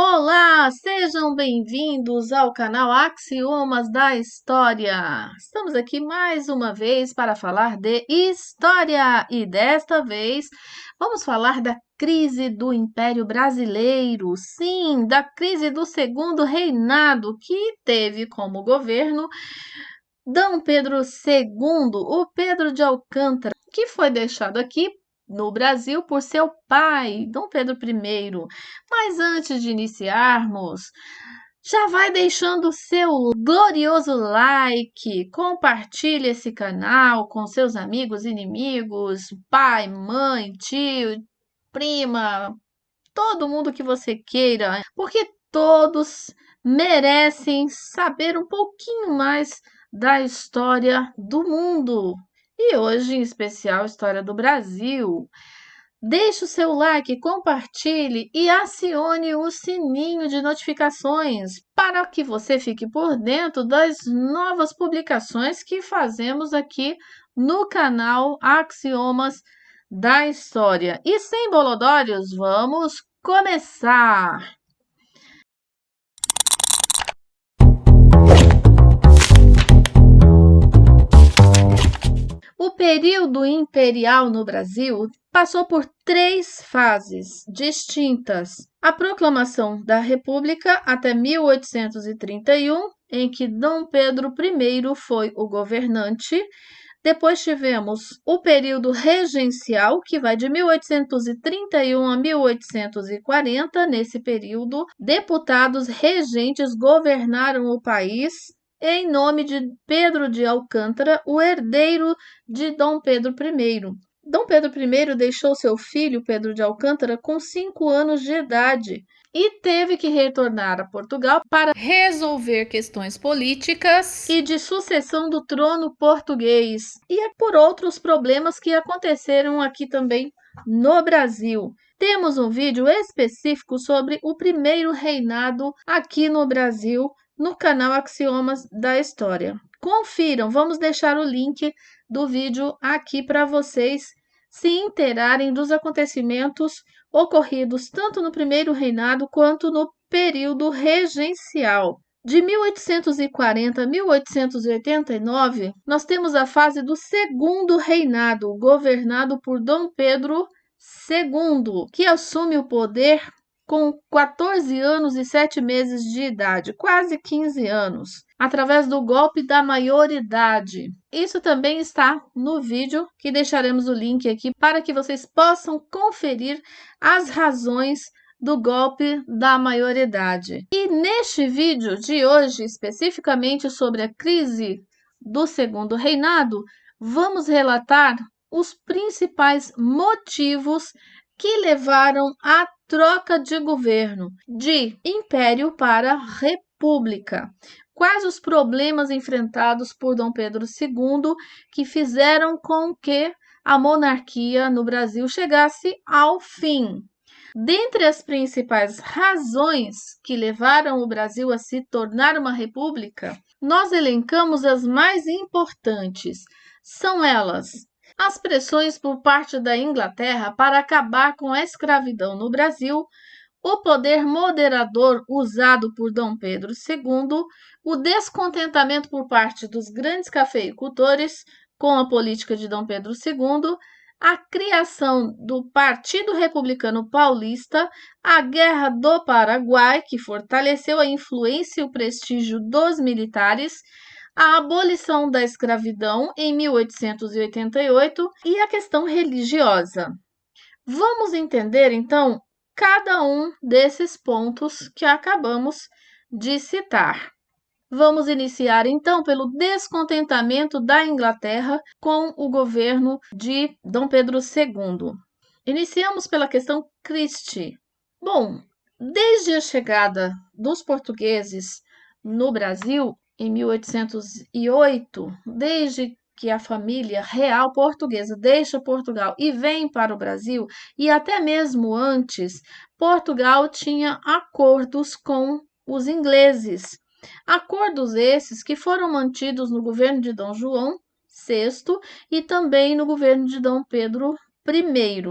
Olá, sejam bem-vindos ao canal Axiomas da História. Estamos aqui mais uma vez para falar de história e desta vez vamos falar da crise do Império Brasileiro. Sim, da crise do Segundo Reinado, que teve como governo Dom Pedro II, o Pedro de Alcântara, que foi deixado aqui no Brasil por seu pai, Dom Pedro I. Mas antes de iniciarmos, já vai deixando o seu glorioso like, compartilhe esse canal com seus amigos, inimigos, pai, mãe, tio, prima, todo mundo que você queira, porque todos merecem saber um pouquinho mais da história do mundo. E hoje, em especial, a história do Brasil. Deixe o seu like, compartilhe e acione o sininho de notificações para que você fique por dentro das novas publicações que fazemos aqui no canal Axiomas da História. E sem bolodórios, vamos começar! O período imperial no Brasil passou por três fases distintas: a proclamação da República até 1831, em que Dom Pedro I foi o governante. Depois tivemos o período regencial, que vai de 1831 a 1840. Nesse período, deputados regentes governaram o país em nome de Pedro de Alcântara, o herdeiro de Dom Pedro I. Dom Pedro I deixou seu filho, Pedro de Alcântara, com 5 anos de idade e teve que retornar a Portugal para resolver questões políticas e de sucessão do trono português. E é por outros problemas que aconteceram aqui também no Brasil. Temos um vídeo específico sobre o primeiro reinado aqui no Brasil, no canal Axiomas da História. Confiram, vamos deixar o link do vídeo aqui para vocês se inteirarem dos acontecimentos ocorridos tanto no primeiro reinado quanto no período regencial. De 1840 a 1889, nós temos a fase do segundo reinado, governado por Dom Pedro II, que assume o poder com 14 anos e 7 meses de idade, quase 15 anos, através do golpe da maioridade. Isso também está no vídeo, que deixaremos o link aqui para que vocês possam conferir as razões do golpe da maioridade. E neste vídeo de hoje, especificamente sobre a crise do Segundo Reinado, vamos relatar os principais motivos que levaram à troca de governo de império para república. Quais os problemas enfrentados por Dom Pedro II que fizeram com que a monarquia no Brasil chegasse ao fim? Dentre as principais razões que levaram o Brasil a se tornar uma república, nós elencamos as mais importantes. São elas: as pressões por parte da Inglaterra para acabar com a escravidão no Brasil, o poder moderador usado por Dom Pedro II, o descontentamento por parte dos grandes cafeicultores com a política de Dom Pedro II, a criação do Partido Republicano Paulista, a Guerra do Paraguai, que fortaleceu a influência e o prestígio dos militares, a abolição da escravidão em 1888 e a questão religiosa. Vamos entender, então, cada um desses pontos que acabamos de citar. Vamos iniciar, então, pelo descontentamento da Inglaterra com o governo de Dom Pedro II. Iniciamos pela questão Christie. Bom, desde a chegada dos portugueses no Brasil, em 1808, desde que a família real portuguesa deixa Portugal e vem para o Brasil, e até mesmo antes, Portugal tinha acordos com os ingleses. Acordos esses que foram mantidos no governo de Dom João VI e também no governo de Dom Pedro I.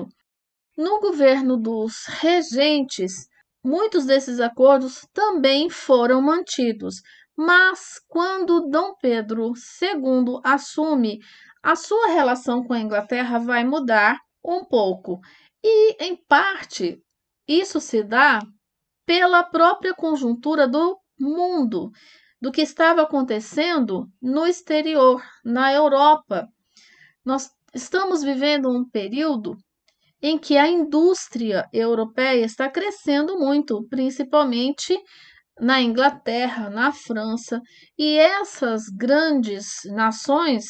No governo dos regentes, muitos desses acordos também foram mantidos. Mas quando Dom Pedro II assume, a sua relação com a Inglaterra vai mudar um pouco. E, em parte, isso se dá pela própria conjuntura do mundo, do que estava acontecendo no exterior, na Europa. Nós estamos vivendo um período em que a indústria europeia está crescendo muito, principalmente na Inglaterra, na França, e essas grandes nações,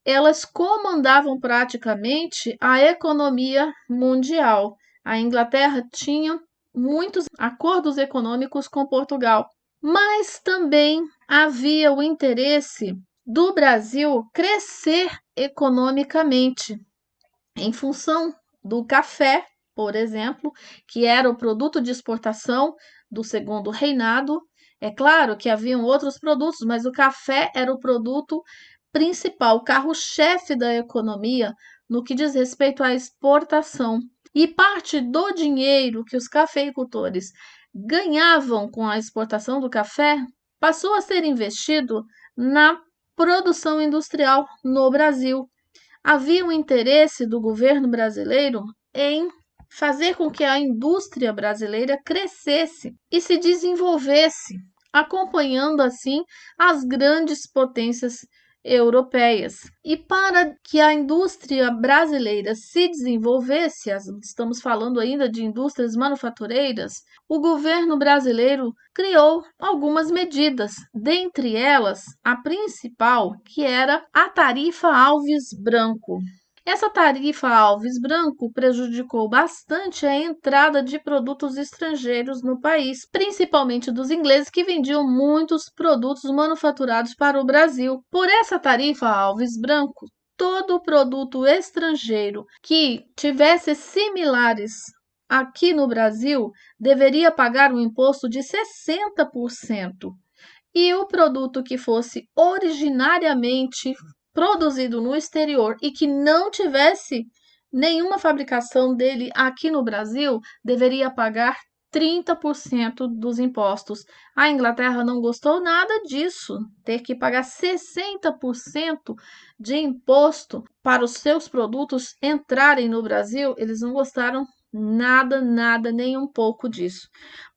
elas comandavam praticamente a economia mundial. A Inglaterra tinha muitos acordos econômicos com Portugal, mas também havia o interesse do Brasil crescer economicamente em função do café, por exemplo, que era o produto de exportação do Segundo Reinado. É claro que haviam outros produtos, mas o café era o produto principal, o carro-chefe da economia no que diz respeito à exportação. E parte do dinheiro que os cafeicultores ganhavam com a exportação do café passou a ser investido na produção industrial no Brasil. Havia um interesse do governo brasileiro em fazer com que a indústria brasileira crescesse e se desenvolvesse, acompanhando assim as grandes potências europeias. E para que a indústria brasileira se desenvolvesse, estamos falando ainda de indústrias manufatureiras, o governo brasileiro criou algumas medidas, dentre elas a principal, que era a tarifa Alves Branco. Essa tarifa Alves Branco prejudicou bastante a entrada de produtos estrangeiros no país, principalmente dos ingleses que vendiam muitos produtos manufaturados para o Brasil. Por essa tarifa Alves Branco, todo produto estrangeiro que tivesse similares aqui no Brasil deveria pagar um imposto de 60%. E o produto que fosse originariamente produzido no exterior e que não tivesse nenhuma fabricação dele aqui no Brasil, deveria pagar 30% dos impostos. A Inglaterra não gostou nada disso, ter que pagar 60% de imposto para os seus produtos entrarem no Brasil, eles não gostaram nada, nada, nem um pouco disso.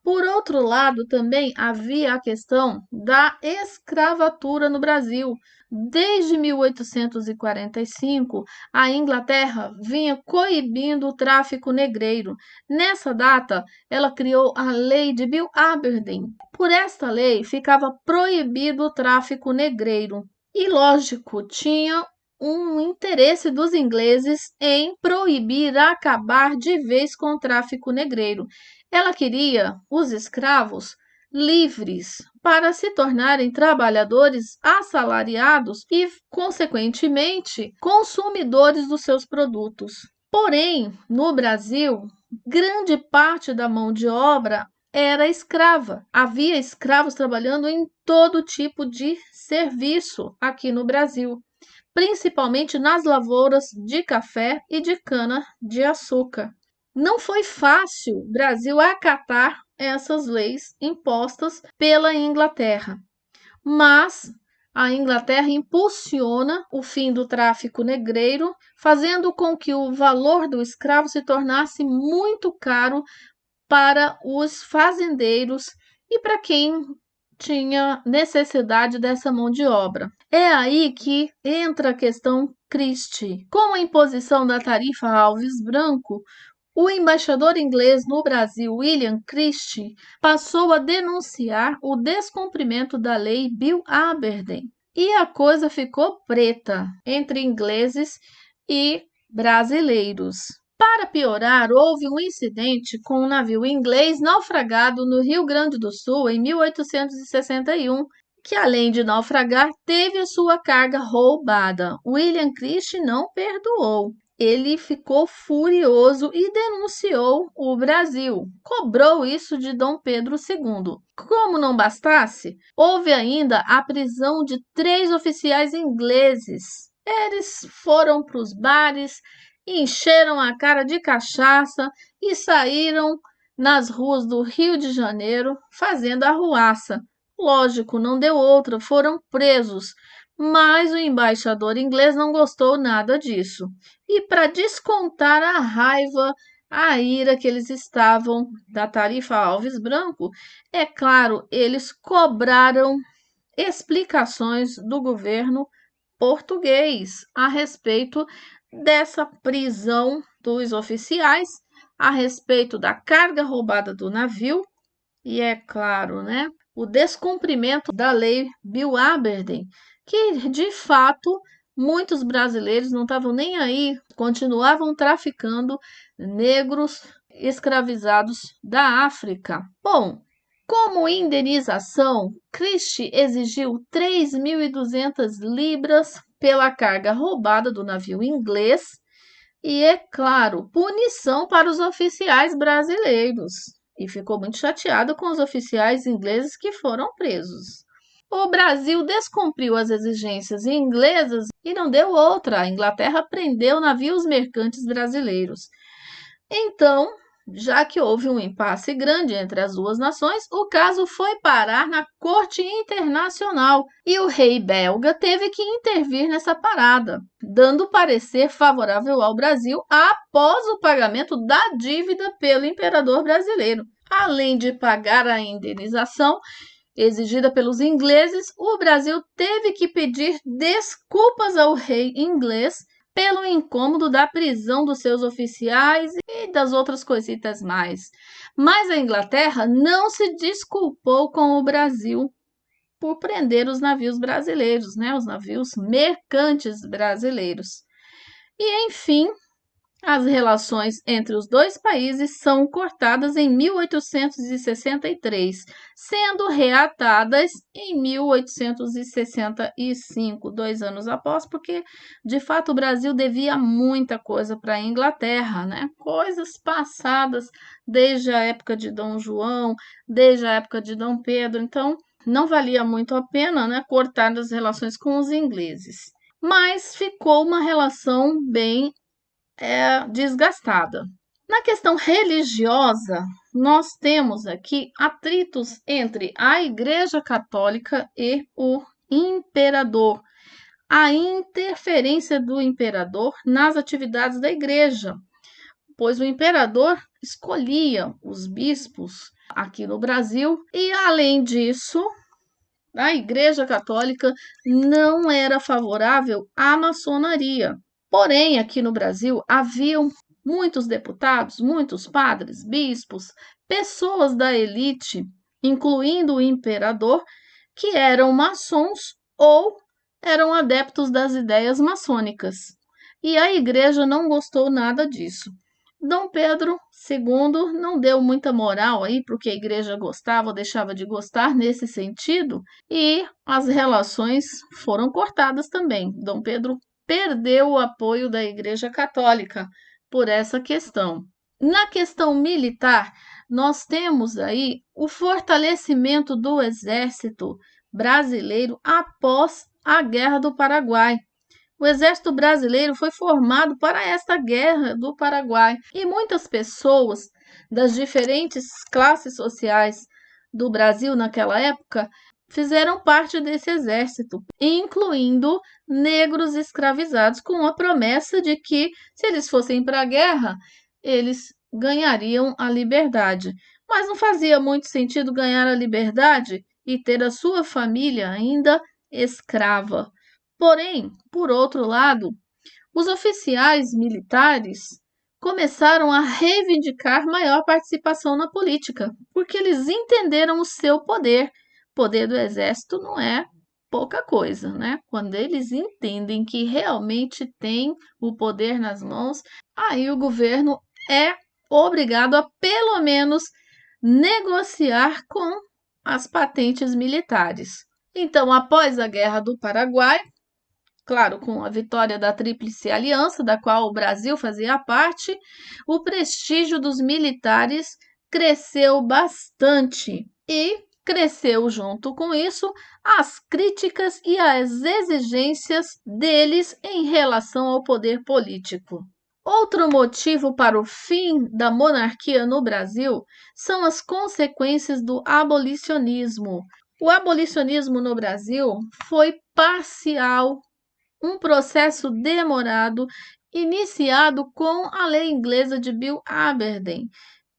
Por outro lado, também havia a questão da escravatura no Brasil. Desde 1845, a Inglaterra vinha coibindo o tráfico negreiro. Nessa data, ela criou a Lei de Bill Aberdeen. Por esta lei, ficava proibido o tráfico negreiro. E, lógico, tinha um interesse dos ingleses em proibir, acabar de vez com o tráfico negreiro. Ela queria os escravos livres para se tornarem trabalhadores assalariados e, consequentemente, consumidores dos seus produtos. Porém, no Brasil, grande parte da mão de obra era escrava. Havia escravos trabalhando em todo tipo de serviço aqui no Brasil, principalmente nas lavouras de café e de cana-de-açúcar. Não foi fácil o Brasil acatar essas leis impostas pela Inglaterra, mas a Inglaterra impulsiona o fim do tráfico negreiro, fazendo com que o valor do escravo se tornasse muito caro para os fazendeiros e para quem tinha necessidade dessa mão de obra. É aí que entra a questão Christie. Com a imposição da tarifa Alves Branco, o embaixador inglês no Brasil, William Christie, passou a denunciar o descumprimento da lei Bill Aberdeen. E a coisa ficou preta entre ingleses e brasileiros. Para piorar, houve um incidente com um navio inglês naufragado no Rio Grande do Sul em 1861, que além de naufragar, teve a sua carga roubada. William Christie não perdoou. Ele ficou furioso e denunciou o Brasil. Cobrou isso de Dom Pedro II. Como não bastasse, houve ainda a prisão de 3 oficiais ingleses. Eles foram para os bares, encheram a cara de cachaça e saíram nas ruas do Rio de Janeiro fazendo arruaça. Lógico, não deu outra, foram presos, mas o embaixador inglês não gostou nada disso. E para descontar a raiva, a ira que eles estavam da tarifa Alves Branco, é claro, eles cobraram explicações do governo português a respeito dessa prisão dos oficiais, a respeito da carga roubada do navio e, é claro, né, o descumprimento da lei Bill Aberdeen, que de fato muitos brasileiros não estavam nem aí, continuavam traficando negros escravizados da África. Bom, como indenização, Christie exigiu 3.200 libras pela carga roubada do navio inglês e, é claro, punição para os oficiais brasileiros. E ficou muito chateado com os oficiais ingleses que foram presos. O Brasil descumpriu as exigências inglesas e não deu outra. A Inglaterra prendeu navios mercantes brasileiros. Então, já que houve um impasse grande entre as duas nações, o caso foi parar na Corte Internacional e o rei belga teve que intervir nessa parada, dando parecer favorável ao Brasil após o pagamento da dívida pelo imperador brasileiro. Além de pagar a indenização exigida pelos ingleses, o Brasil teve que pedir desculpas ao rei inglês pelo incômodo da prisão dos seus oficiais e das outras coisitas mais. Mas a Inglaterra não se desculpou com o Brasil por prender os navios brasileiros, né? Os navios mercantes brasileiros. E, enfim, as relações entre os dois países são cortadas em 1863, sendo reatadas em 1865, 2 anos após, porque de fato o Brasil devia muita coisa para a Inglaterra, né? Coisas passadas desde a época de Dom João, desde a época de Dom Pedro, então não valia muito a pena, né, cortar as relações com os ingleses. Mas ficou uma relação bem desgastada. Na questão religiosa, nós temos aqui atritos entre a Igreja Católica e o imperador. A interferência do imperador nas atividades da igreja, pois o imperador escolhia os bispos aqui no Brasil e, além disso, a Igreja Católica não era favorável à maçonaria. Porém, aqui no Brasil haviam muitos deputados, muitos padres, bispos, pessoas da elite, incluindo o imperador, que eram maçons ou eram adeptos das ideias maçônicas. E a igreja não gostou nada disso. Dom Pedro II não deu muita moral aí para o que a igreja gostava ou deixava de gostar nesse sentido, e as relações foram cortadas também. Dom Pedro perdeu o apoio da Igreja Católica por essa questão. Na questão militar, nós temos aí o fortalecimento do exército brasileiro após a Guerra do Paraguai. O exército brasileiro foi formado para esta Guerra do Paraguai e muitas pessoas das diferentes classes sociais do Brasil naquela época fizeram parte desse exército, incluindo negros escravizados, com a promessa de que, se eles fossem para a guerra, eles ganhariam a liberdade. Mas não fazia muito sentido ganhar a liberdade e ter a sua família ainda escrava. Porém, por outro lado, os oficiais militares começaram a reivindicar maior participação na política, porque eles entenderam o seu poder. O poder do exército não é pouca coisa, né? Quando eles entendem que realmente tem o poder nas mãos, aí o governo é obrigado a pelo menos negociar com as patentes militares. Então, após a Guerra do Paraguai, claro, com a vitória da Tríplice Aliança, da qual o Brasil fazia parte, o prestígio dos militares cresceu bastante e cresceu junto com isso as críticas e as exigências deles em relação ao poder político. Outro motivo para o fim da monarquia no Brasil são as consequências do abolicionismo. O abolicionismo no Brasil foi parcial, um processo demorado, iniciado com a lei inglesa de Bill Aberdeen,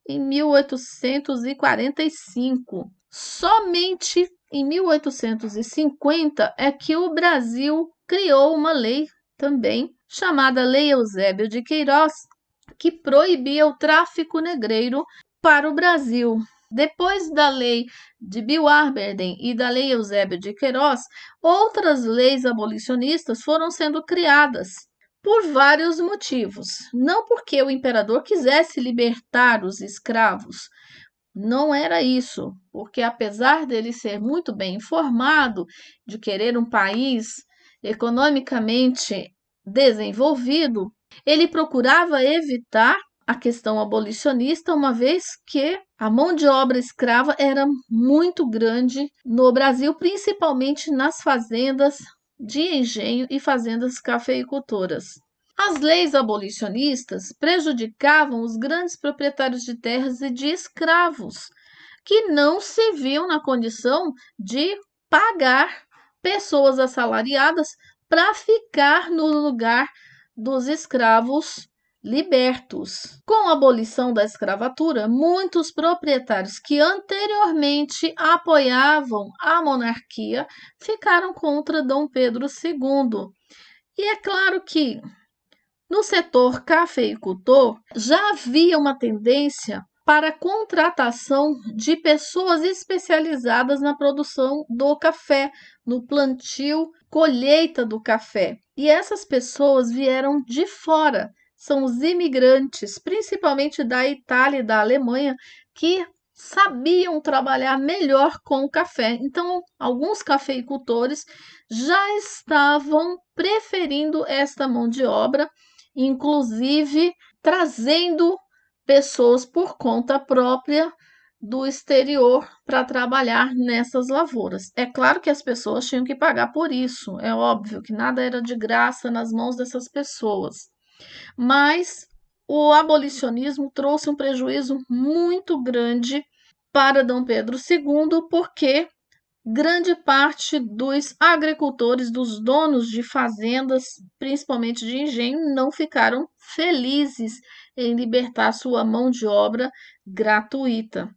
em 1845. Somente em 1850 é que o Brasil criou uma lei também, chamada Lei Eusébio de Queiroz, que proibia o tráfico negreiro para o Brasil. Depois da lei de Bill Aberdeen e da lei Eusébio de Queiroz, outras leis abolicionistas foram sendo criadas por vários motivos. Não porque o imperador quisesse libertar os escravos, não era isso, porque apesar dele ser muito bem informado, de querer um país economicamente desenvolvido, ele procurava evitar a questão abolicionista, uma vez que a mão de obra escrava era muito grande no Brasil, principalmente nas fazendas de engenho e fazendas cafeicultoras. As leis abolicionistas prejudicavam os grandes proprietários de terras e de escravos, que não se viam na condição de pagar pessoas assalariadas para ficar no lugar dos escravos libertos. Com a abolição da escravatura, muitos proprietários que anteriormente apoiavam a monarquia ficaram contra Dom Pedro II. E é claro que no setor cafeicultor já havia uma tendência para a contratação de pessoas especializadas na produção do café, no plantio, colheita do café. E essas pessoas vieram de fora, são os imigrantes, principalmente da Itália e da Alemanha, que sabiam trabalhar melhor com o café. Então, alguns cafeicultores já estavam preferindo esta mão de obra, inclusive trazendo pessoas por conta própria do exterior para trabalhar nessas lavouras. É claro que as pessoas tinham que pagar por isso, é óbvio que nada era de graça nas mãos dessas pessoas. Mas o abolicionismo trouxe um prejuízo muito grande para Dom Pedro II, porque grande parte dos agricultores, dos donos de fazendas, principalmente de engenho, não ficaram felizes em libertar sua mão de obra gratuita.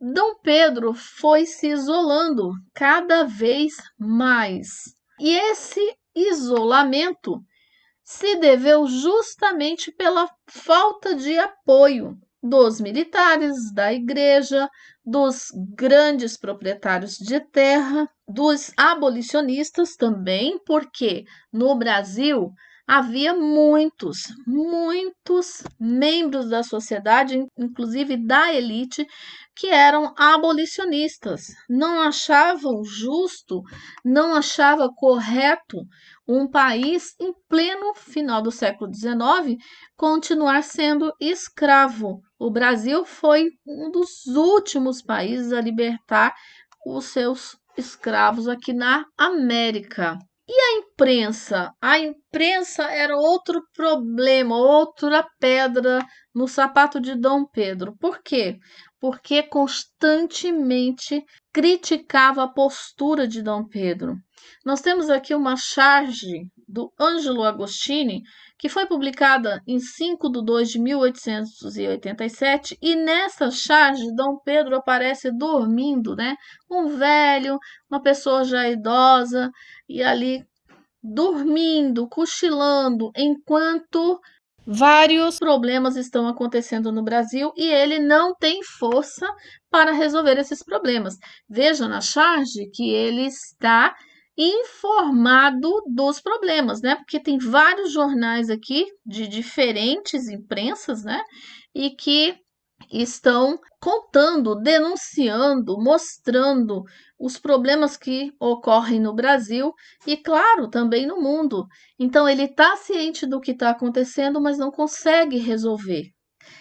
Dom Pedro foi se isolando cada vez mais. E esse isolamento se deveu justamente pela falta de apoio dos militares, da igreja, dos grandes proprietários de terra, dos abolicionistas também, porque no Brasil havia muitos membros da sociedade, inclusive da elite, que eram abolicionistas. Não achavam justo, não achava correto um país em pleno final do século XIX continuar sendo escravo. O Brasil foi um dos últimos países a libertar os seus escravos aqui na América. E a imprensa era outro problema, outra pedra no sapato de Dom Pedro. Por quê? Porque constantemente criticava a postura de Dom Pedro. Nós temos aqui uma charge do Ângelo Agostini, que foi publicada em 5 de 2 de 1887, e nessa charge Dom Pedro aparece dormindo, né? Um velho, uma pessoa já idosa, e ali dormindo, cochilando, enquanto vários problemas estão acontecendo no Brasil e ele não tem força para resolver esses problemas. Veja na charge que ele está informado dos problemas, né? Porque tem vários jornais aqui de diferentes imprensas, né? E que estão contando, denunciando, mostrando os problemas que ocorrem no Brasil e, claro, também no mundo. Então, ele está ciente do que está acontecendo, mas não consegue resolver.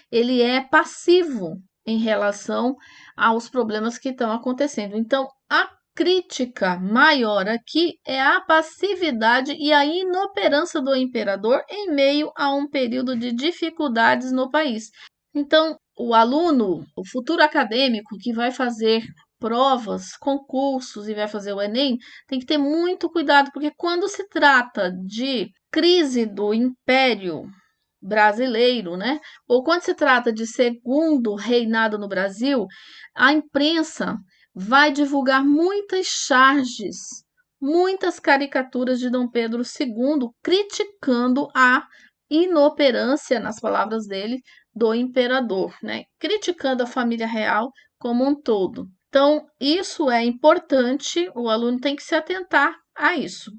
Ele é passivo em relação aos problemas que estão acontecendo. Então, a crítica maior aqui é a passividade e a inoperância do imperador em meio a um período de dificuldades no país. Então, o aluno, o futuro acadêmico que vai fazer provas, concursos e vai fazer o Enem, tem que ter muito cuidado, porque quando se trata de crise do Império Brasileiro, né? Ou quando se trata de segundo reinado no Brasil, a imprensa vai divulgar muitas charges, muitas caricaturas de Dom Pedro II, criticando a inoperância, nas palavras dele, do imperador, né? Criticando a família real como um todo. Então, isso é importante, o aluno tem que se atentar a isso.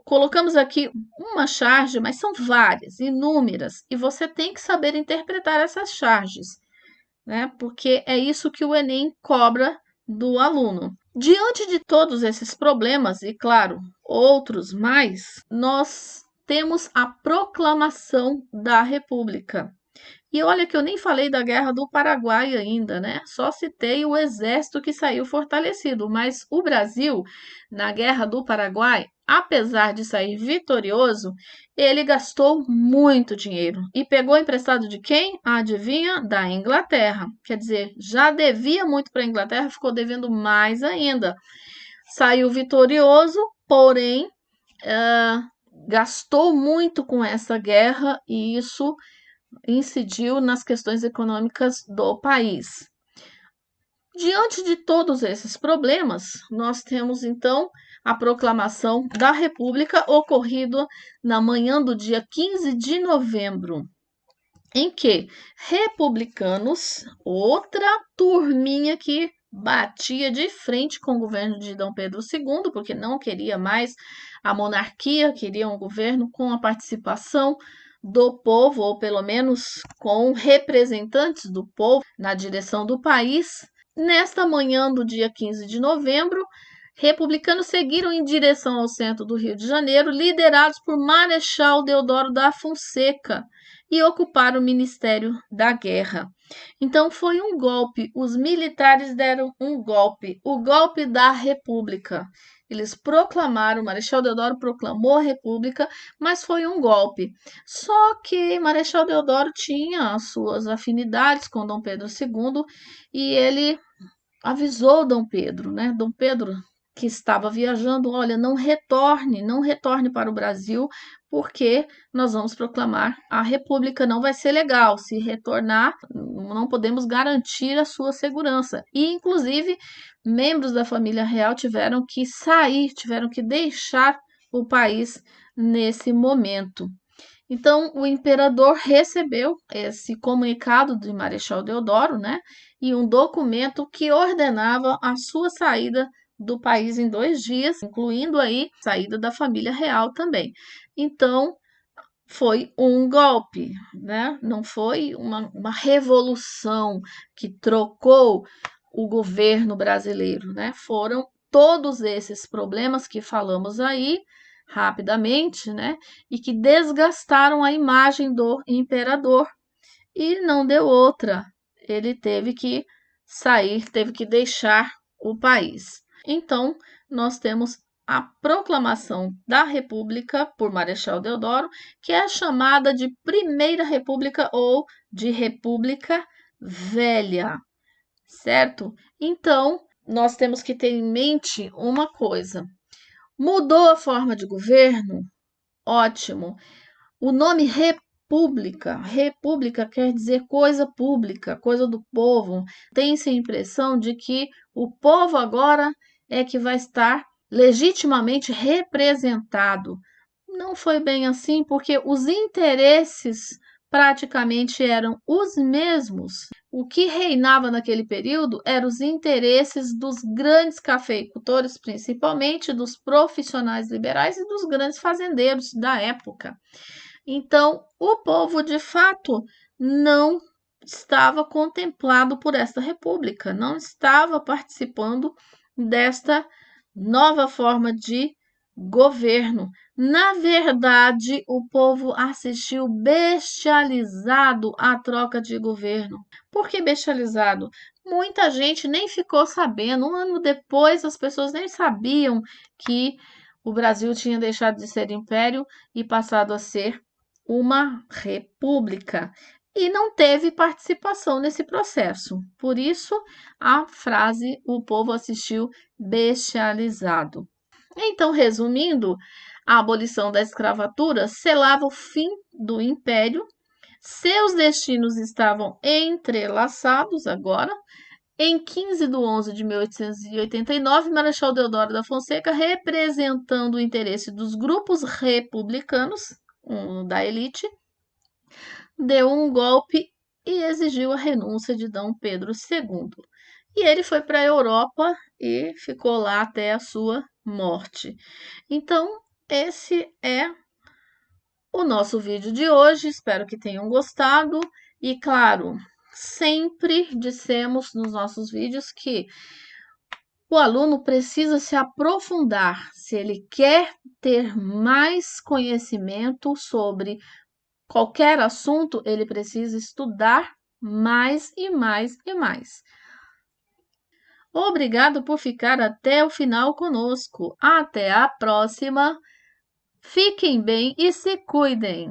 Colocamos aqui uma charge, mas são várias, inúmeras, e você tem que saber interpretar essas charges, né? Porque é isso que o Enem cobra do aluno. Diante de todos esses problemas, e claro, outros mais, nós temos a proclamação da República. E olha que eu nem falei da Guerra do Paraguai ainda, né? Só citei o exército que saiu fortalecido, mas o Brasil, na Guerra do Paraguai, apesar de sair vitorioso, ele gastou muito dinheiro e pegou emprestado de quem? Adivinha? Da Inglaterra. Quer dizer, já devia muito para a Inglaterra, ficou devendo mais ainda. Saiu vitorioso, porém, gastou muito com essa guerra e isso incidiu nas questões econômicas do país. Diante de todos esses problemas, nós temos então a proclamação da República ocorrida na manhã do dia 15 de novembro, em que republicanos, outra turminha que batia de frente com o governo de Dom Pedro II, porque não queria mais a monarquia, queria um governo com a participação do povo, ou pelo menos com representantes do povo na direção do país. Nesta manhã do dia 15 de novembro, republicanos seguiram em direção ao centro do Rio de Janeiro, liderados por Marechal Deodoro da Fonseca, e ocuparam o Ministério da Guerra. Então foi um golpe, os militares deram um golpe, o golpe da República. Eles proclamaram, Marechal Deodoro proclamou a República, mas foi um golpe. Só que Marechal Deodoro tinha as suas afinidades com Dom Pedro II e ele avisou Dom Pedro, né? Dom Pedro, que estava viajando, olha, não retorne para o Brasil, porque nós vamos proclamar a República, não vai ser legal. Se retornar, não podemos garantir a sua segurança. E, inclusive, membros da família real tiveram que sair, tiveram que deixar o país nesse momento. Então, o imperador recebeu esse comunicado de Marechal Deodoro, né? E um documento que ordenava a sua saída do país em 2 dias, incluindo aí a saída da família real também. Então, foi um golpe, né? Não foi uma revolução que trocou o governo brasileiro, né? Foram todos esses problemas que falamos aí rapidamente, né? E que desgastaram a imagem do imperador e não deu outra. Ele teve que sair, teve que deixar o país. Então, nós temos a proclamação da República por Marechal Deodoro, que é chamada de Primeira República ou de República Velha, certo? Então, nós temos que ter em mente uma coisa. Mudou a forma de governo? Ótimo. O nome República quer dizer coisa pública, coisa do povo. Tem-se a impressão de que o povo agora é que vai estar legitimamente representado. Não foi bem assim, porque os interesses praticamente eram os mesmos. O que reinava naquele período eram os interesses dos grandes cafeicultores, principalmente dos profissionais liberais e dos grandes fazendeiros da época. Então, o povo, de fato, não estava contemplado por esta república, não estava participando desta nova forma de governo. Na verdade, o povo assistiu bestializado à troca de governo. Por que bestializado? muita gente nem ficou sabendo. Um ano depois, as pessoas nem sabiam que o Brasil tinha deixado de ser império e passado a ser uma república. E não teve participação nesse processo. Por isso, a frase o povo assistiu bestializado. Então, resumindo, a abolição da escravatura selava o fim do império. Seus destinos estavam entrelaçados agora. Em 15 de 11 de 1889, Marechal Deodoro da Fonseca, representando o interesse dos grupos republicanos, da elite, deu um golpe e exigiu a renúncia de Dom Pedro II. E ele foi para a Europa e ficou lá até a sua morte. Então, esse é o nosso vídeo de hoje. Espero que tenham gostado. E, claro, sempre dissemos nos nossos vídeos que o aluno precisa se aprofundar. Se ele quer ter mais conhecimento sobre qualquer assunto, ele precisa estudar mais e mais e mais. Obrigado por ficar até o final conosco. Até a próxima. Fiquem bem e se cuidem.